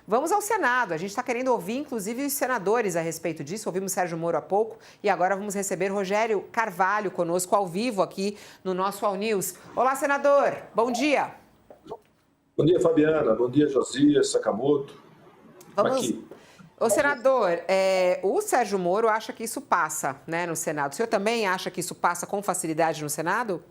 Vamos ao Senado. A gente está querendo ouvir, inclusive, os senadores a respeito disso. Ouvimos Sérgio Moro há pouco e agora vamos receber Rogério Carvalho conosco ao vivo aqui no nosso All News. Olá, senador. Bom dia. Bom dia, Fabiana. Bom dia, Josias, Sakamoto. Vamos... Ô, senador, o Sérgio Moro acha que isso passa, né, no Senado. O senhor também acha que isso passa com facilidade no Senado?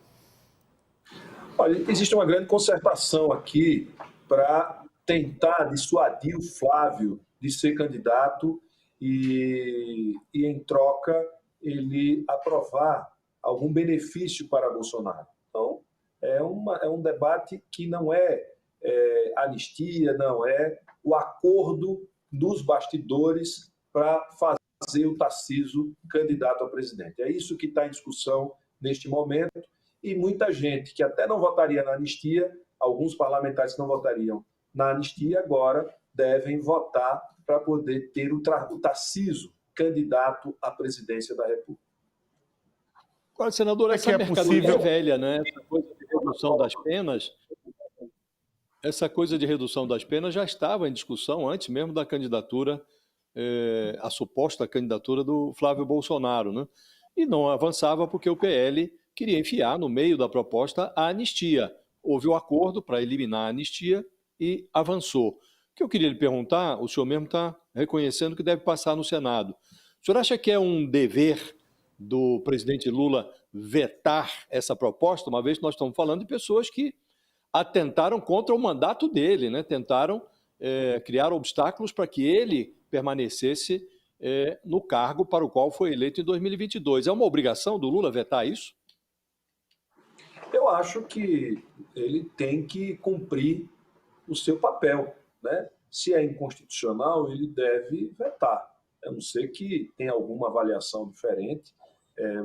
Olha, existe uma grande concertação aqui para tentar dissuadir o Flávio de ser candidato e, em troca, ele aprovar algum benefício para Bolsonaro. Então, é um debate que não é anistia, não é o acordo dos bastidores para fazer o Tarcísio candidato a presidente. É isso que está em discussão neste momento, e muita gente que até não votaria na anistia, alguns parlamentares que não votariam na anistia, agora devem votar para poder ter o Tarcísio candidato à presidência da República. Agora, senador, essa mercadoria velha, né? Essa coisa de redução das penas, já estava em discussão antes mesmo da candidatura, a suposta candidatura do Flávio Bolsonaro, né? E não avançava porque o PL queria enfiar no meio da proposta a anistia. Houve um acordo para eliminar a anistia e avançou. O que eu queria lhe perguntar, o senhor mesmo está reconhecendo que deve passar no Senado. O senhor acha que é um dever do presidente Lula vetar essa proposta, uma vez que nós estamos falando de pessoas que atentaram contra o mandato dele, né? Tentaram criar obstáculos para que ele permanecesse no cargo para o qual foi eleito em 2022. É uma obrigação do Lula vetar isso? Eu acho que ele tem que cumprir o seu papel, né? Se é inconstitucional, ele deve vetar. A não ser que tenha alguma avaliação diferente,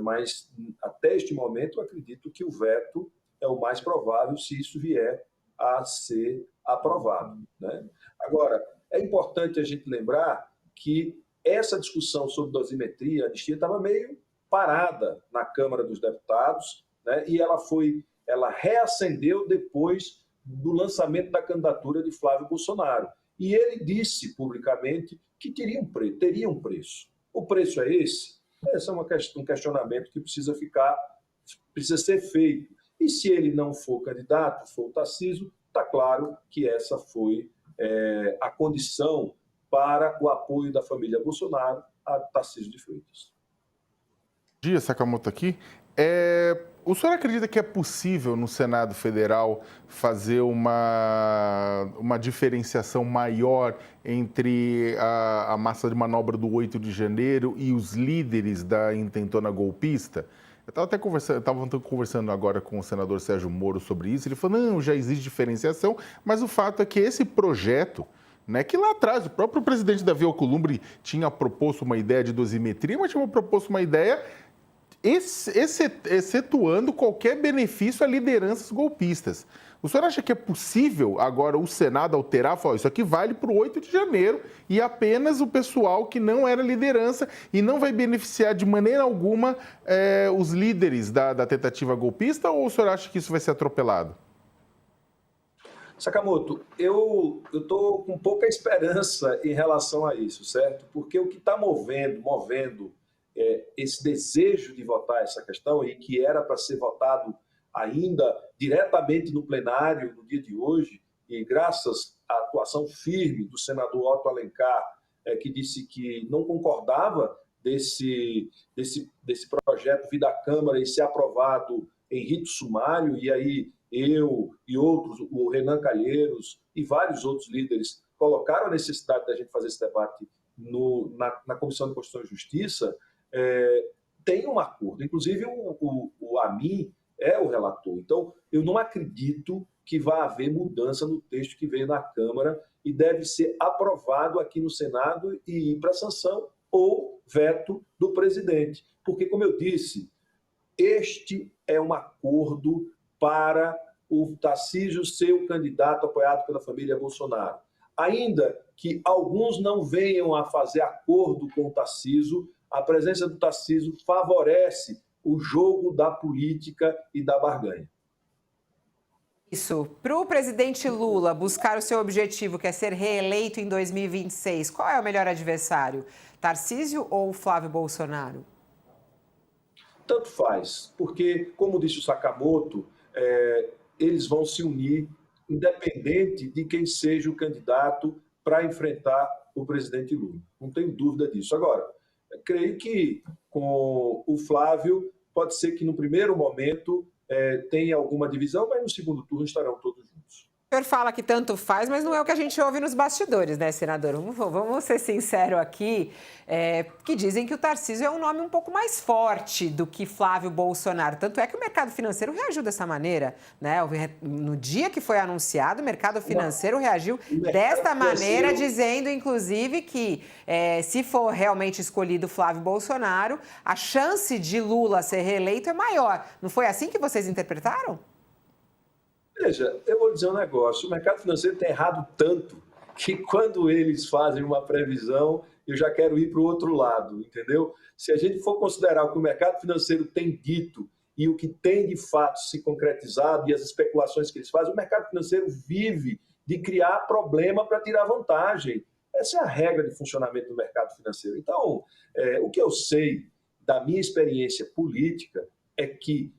mas até este momento eu acredito que o veto é o mais provável se isso vier a ser aprovado, né? Agora, é importante a gente lembrar que essa discussão sobre dosimetria, a anistia, estava meio parada na Câmara dos Deputados, né? E ela reacendeu depois do lançamento da candidatura de Flávio Bolsonaro. E ele disse publicamente que teria um preço. O preço é esse? Esse é um questionamento que precisa ser feito. E se ele não for candidato, for o Tarcísio, está claro que essa foi a condição para o apoio da família Bolsonaro a Tarcísio de Freitas. Bom dia, Sakamoto aqui. O senhor acredita que é possível no Senado Federal fazer uma diferenciação maior entre a massa de manobra do 8 de janeiro e os líderes da intentona golpista? Eu estava conversando agora com o senador Sérgio Moro sobre isso. Ele falou, não, já existe diferenciação, mas o fato é que esse projeto, né, que lá atrás o próprio presidente Davi Alcolumbre tinha proposto uma ideia de dosimetria, mas tinha proposto uma ideia excetuando qualquer benefício a lideranças golpistas. O senhor acha que é possível agora o Senado alterar, falar, isso aqui vale para o 8 de janeiro e apenas o pessoal que não era liderança e não vai beneficiar de maneira alguma os líderes da tentativa golpista, ou o senhor acha que isso vai ser atropelado? Sakamoto, eu estou com pouca esperança em relação a isso, certo? Porque o que está movendo esse desejo de votar essa questão, e que era para ser votado ainda diretamente no plenário no dia de hoje, e graças à atuação firme do senador Otto Alencar, que disse que não concordava desse projeto vir da Câmara e ser aprovado em rito sumário, e aí eu e outros, o Renan Calheiros e vários outros líderes colocaram a necessidade da gente fazer esse debate na Comissão de Constituição e Justiça. Tem um acordo, inclusive o Amin é o relator. Então, eu não acredito que vá haver mudança no texto que veio na Câmara e deve ser aprovado aqui no Senado e ir para sanção ou veto do presidente. Porque, como eu disse, este é um acordo para o Tarcísio ser o candidato apoiado pela família Bolsonaro. Ainda que alguns não venham a fazer acordo com o Tarcísio, a presença do Tarcísio favorece o jogo da política e da barganha. Isso. Para o presidente Lula buscar o seu objetivo, que é ser reeleito em 2026, qual é o melhor adversário? Tarcísio ou Flávio Bolsonaro? Tanto faz, porque, como disse o Sakamoto, eles vão se unir, independente de quem seja o candidato para enfrentar o presidente Lula. Não tenho dúvida disso. Agora, creio que com o Flávio, pode ser que no primeiro momento tenha alguma divisão, mas no segundo turno estarão todos juntos. O senhor fala que tanto faz, mas não é o que a gente ouve nos bastidores, né, senador? Vamos ser sinceros aqui, que dizem que o Tarcísio é um nome um pouco mais forte do que Flávio Bolsonaro. Tanto é que o mercado financeiro reagiu dessa maneira, né? No dia que foi anunciado, o mercado financeiro reagiu desta maneira, dizendo, inclusive, que se for realmente escolhido Flávio Bolsonaro, a chance de Lula ser reeleito é maior. Não foi assim que vocês interpretaram? Veja, eu vou dizer um negócio, o mercado financeiro tem errado tanto que quando eles fazem uma previsão, eu já quero ir para o outro lado, entendeu? Se a gente for considerar o que o mercado financeiro tem dito e o que tem de fato se concretizado e as especulações que eles fazem, o mercado financeiro vive de criar problema para tirar vantagem. Essa é a regra de funcionamento do mercado financeiro. Então, o que eu sei da minha experiência política é que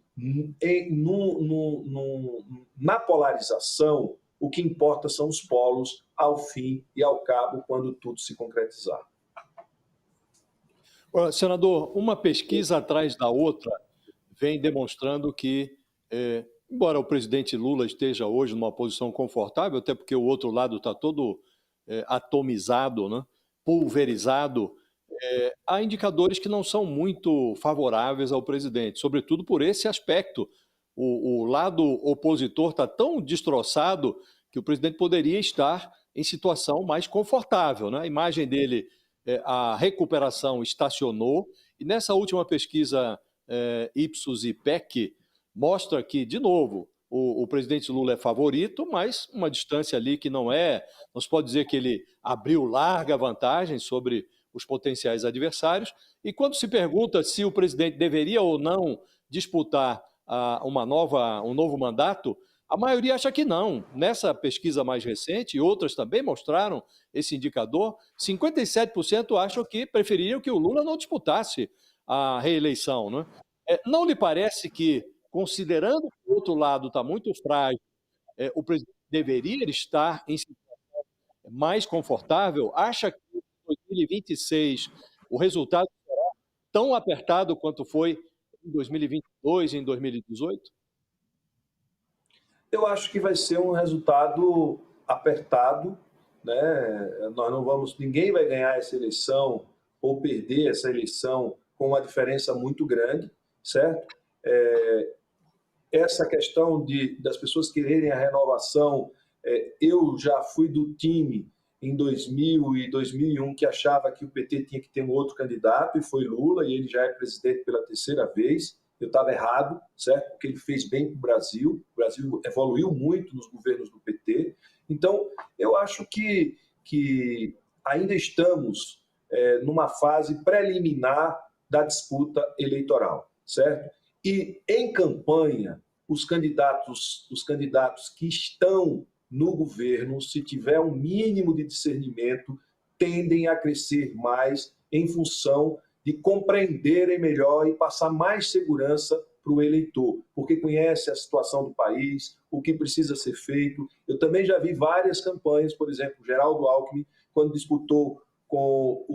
na polarização, o que importa são os polos ao fim e ao cabo, quando tudo se concretizar. Senador, uma pesquisa atrás da outra vem demonstrando que, embora o presidente Lula esteja hoje numa posição confortável, até porque o outro lado está todo atomizado, né, pulverizado, há indicadores que não são muito favoráveis ao presidente, sobretudo por esse aspecto. O lado opositor está tão destroçado que o presidente poderia estar em situação mais confortável, né? A imagem dele, a recuperação estacionou, e nessa última pesquisa Ipsos e PEC mostra que, de novo, o presidente Lula é favorito, mas uma distância ali que não se pode dizer que ele abriu larga vantagem sobre os potenciais adversários. E quando se pergunta se o presidente deveria ou não disputar um novo mandato, a maioria acha que não. Nessa pesquisa mais recente, e outras também mostraram esse indicador, 57% acham que prefeririam que o Lula não disputasse a reeleição, né? Não lhe parece que, considerando que o outro lado está muito frágil, o presidente deveria estar em situação mais confortável? Acha que em 2026 o resultado será tão apertado quanto foi em 2022 e em 2018? Eu acho que vai ser um resultado apertado, né? Ninguém vai ganhar essa eleição ou perder essa eleição com uma diferença muito grande, certo? Essa questão das pessoas quererem a renovação, eu já fui do time em 2000 e 2001 que achava que o PT tinha que ter um outro candidato, e foi Lula, e ele já é presidente pela terceira vez. Eu estava errado, certo? Porque ele fez bem para o Brasil evoluiu muito nos governos do PT. Então, eu acho que ainda estamos numa fase preliminar da disputa eleitoral, certo? E em campanha, os candidatos que estão no governo, se tiver um mínimo de discernimento, tendem a crescer mais em função de compreenderem melhor e passar mais segurança para o eleitor, porque conhece a situação do país, o que precisa ser feito. Eu também já vi várias campanhas, por exemplo, Geraldo Alckmin, quando disputou com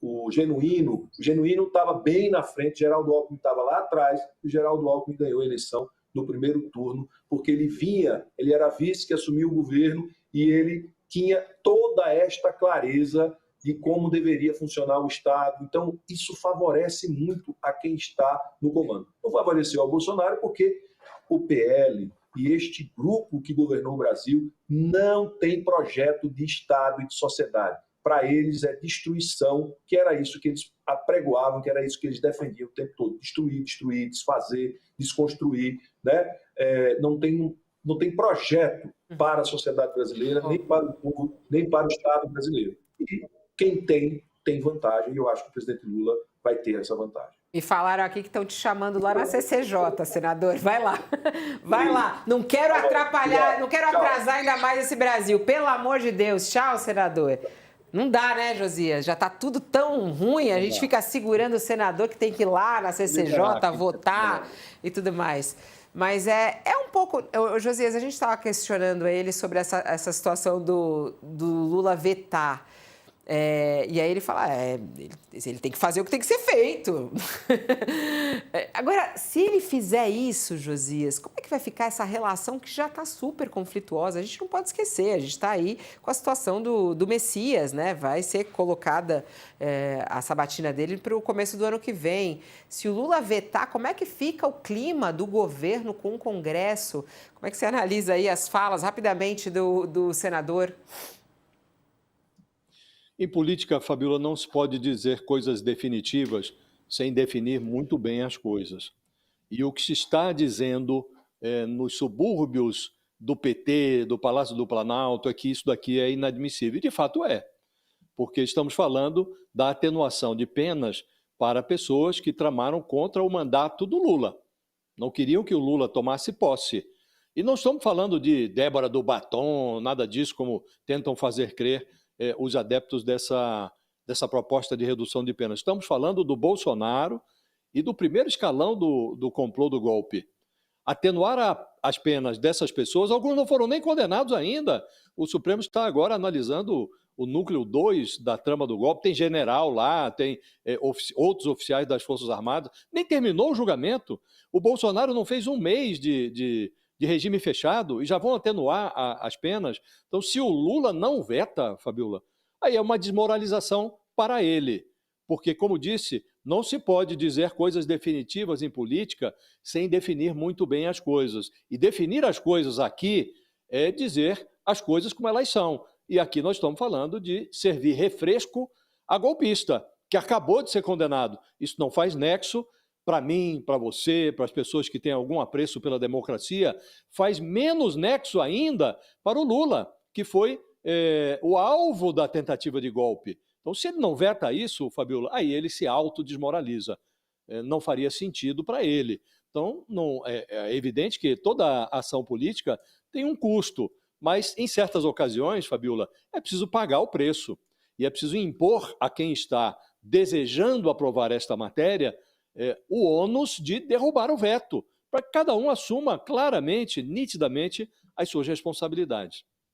o Genuíno estava bem na frente, Geraldo Alckmin estava lá atrás, e Geraldo Alckmin ganhou a eleição no primeiro turno, porque ele era vice que assumiu o governo e ele tinha toda esta clareza de como deveria funcionar o Estado. Então, isso favorece muito a quem está no comando. Não favoreceu ao Bolsonaro porque o PL e este grupo que governou o Brasil não tem projeto de Estado e de sociedade. Para eles é destruição, que era isso que eles apregoavam, que era isso que eles defendiam o tempo todo. Destruir, desfazer, desconstruir, né? Não tem projeto para a sociedade brasileira, nem para o povo, nem para o Estado brasileiro. E quem tem vantagem, e eu acho que o presidente Lula vai ter essa vantagem. Me falaram aqui que estão te chamando lá na CCJ, senador. Vai lá. Vai lá. Não quero atrapalhar, não quero atrasar ainda mais esse Brasil. Pelo amor de Deus. Tchau, senador. Não dá, né, Josias? Já está tudo tão ruim, a gente fica segurando o senador que tem que ir lá na CCJ votar e tudo mais. Mas é um pouco... Josias, a gente estava questionando ele sobre essa situação do Lula vetar. E aí ele fala, ele tem que fazer o que tem que ser feito. Agora, se ele fizer isso, Josias, como é que vai ficar essa relação que já está super conflituosa? A gente não pode esquecer, a gente está aí com a situação do Messias, né? Vai ser colocada a sabatina dele para o começo do ano que vem. Se o Lula vetar, como é que fica o clima do governo com o Congresso? Como é que você analisa aí as falas rapidamente do senador? Em política, Fabiola, não se pode dizer coisas definitivas sem definir muito bem as coisas. E o que se está dizendo nos subúrbios do PT, do Palácio do Planalto, é que isso daqui é inadmissível. E, de fato, é. Porque estamos falando da atenuação de penas para pessoas que tramaram contra o mandato do Lula. Não queriam que o Lula tomasse posse. E não estamos falando de Débora do Batom, nada disso, como tentam fazer crer os adeptos dessa proposta de redução de penas. Estamos falando do Bolsonaro e do primeiro escalão do complô do golpe. Atenuar as penas dessas pessoas, alguns não foram nem condenados ainda. O Supremo está agora analisando o núcleo 2 da trama do golpe. Tem general lá, tem outros oficiais das Forças Armadas. Nem terminou o julgamento. O Bolsonaro não fez um mês de regime fechado e já vão atenuar as penas. Então, se o Lula não veta, Fabiola, aí é uma desmoralização para ele. Porque, como disse, não se pode dizer coisas definitivas em política sem definir muito bem as coisas. E definir as coisas aqui é dizer as coisas como elas são. E aqui nós estamos falando de servir refresco a golpista, que acabou de ser condenado. Isso não faz nexo para mim, para você, para as pessoas que têm algum apreço pela democracia, faz menos nexo ainda para o Lula, que foi o alvo da tentativa de golpe. Então, se ele não veta isso, Fabiola, aí ele se autodesmoraliza. Não faria sentido para ele. Então, é evidente que toda ação política tem um custo, mas em certas ocasiões, Fabiola, é preciso pagar o preço. E é preciso impor a quem está desejando aprovar esta matéria o ônus de derrubar o veto, para que cada um assuma claramente, nitidamente, as suas responsabilidades.